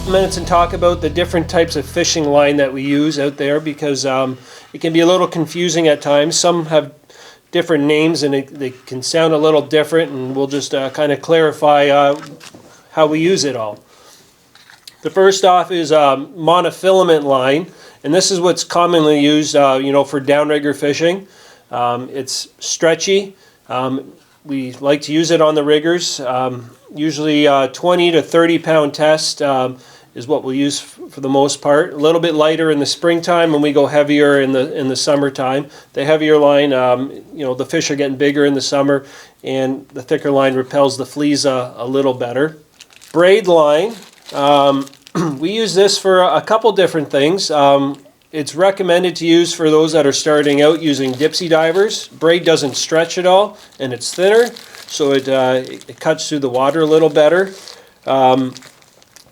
couple minutes and talk about the different types of fishing line that we use out there, because it can be a little confusing at times. Some have different names and they can sound a little different, and we'll just kind of clarify how we use it all. The first off is monofilament line, and this is what's commonly used for downrigger fishing. It's stretchy. We like to use it on the riggers. Usually 20 to 30 pound test is what we'll use for the most part. A little bit lighter in the springtime, and we go heavier in the summertime. The heavier line, the fish are getting bigger in the summer, and the thicker line repels the fleas a little better. Braid line, we use this for a couple different things. It's recommended to use for those that are starting out using dipsy divers. Braid doesn't stretch at all, and it's thinner, so it cuts through the water a little better.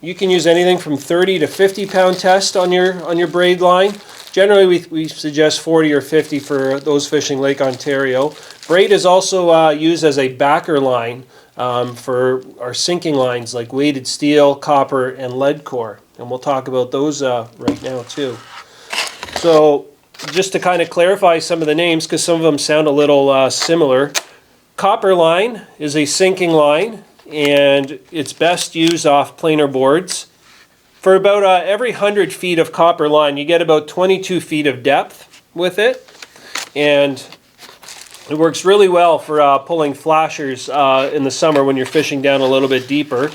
You can use anything from 30 to 50 pound test on your braid line. Generally, we suggest 40 or 50 for those fishing Lake Ontario. Braid is also used as a backer line for our sinking lines like weighted steel, copper, and lead core, and we'll talk about those right now too. So just to kind of clarify some of the names, because some of them sound a little similar. Copper line is a sinking line, and it's best used off planer boards. For about every 100 feet of copper line, you get about 22 feet of depth with it, and it works really well for pulling flashers in the summer when you're fishing down a little bit deeper.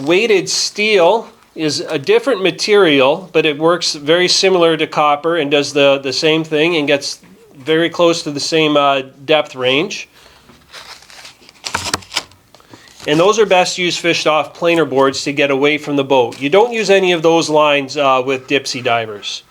Weighted steel is a different material, but it works very similar to copper and does the same thing and gets very close to the same depth range. And those are best used fished off planer boards to get away from the boat. You don't use any of those lines with dipsy divers.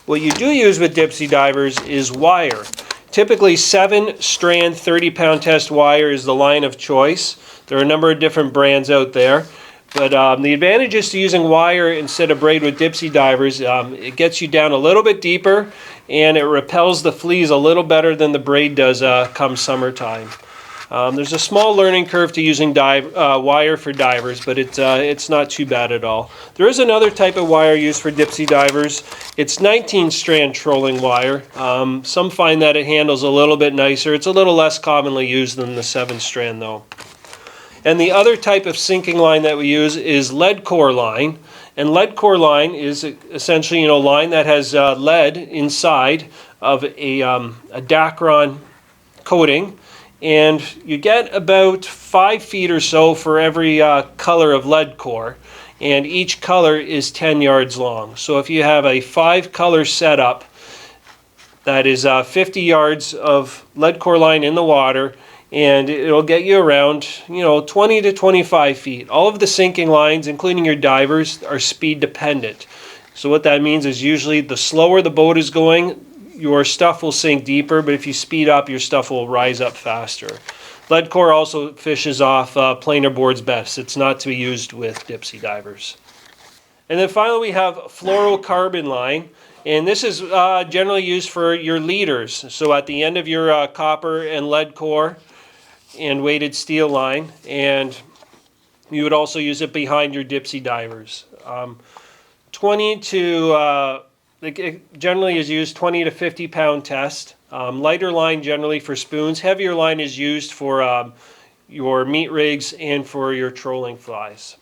What you do use with dipsy divers is wire. Typically 7-strand 30-pound test wire is the line of choice. There are a number of different brands out there. But the advantages to using wire instead of braid with dipsy divers, it gets you down a little bit deeper, and it repels the fleas a little better than the braid does come summertime. There's a small learning curve to using wire for divers, but it's not too bad at all. There is another type of wire used for dipsy divers. It's 19-strand trolling wire. Some find that it handles a little bit nicer. It's a little less commonly used than the 7-strand though. And the other type of sinking line that we use is lead core line. And lead core line is essentially line that has lead inside of a Dacron coating. And you get about 5 feet or so for every color of lead core. And each color is 10 yards long. So if you have a 5-color setup, that is 50 yards of lead core line in the water, and it'll get you around 20 to 25 feet. All of the sinking lines, including your divers, are speed dependent. So what that means is usually the slower the boat is going, your stuff will sink deeper, but if you speed up, your stuff will rise up faster. Lead core also fishes off planer boards best. It's not to be used with dipsy divers. And then finally we have fluorocarbon line. And this is generally used for your leaders. So at the end of your copper and lead core and weighted steel line, and you would also use it behind your dipsy divers. It generally is used 20 to 50 pound test. Lighter line generally for spoons. Heavier line is used for your meat rigs and for your trolling flies.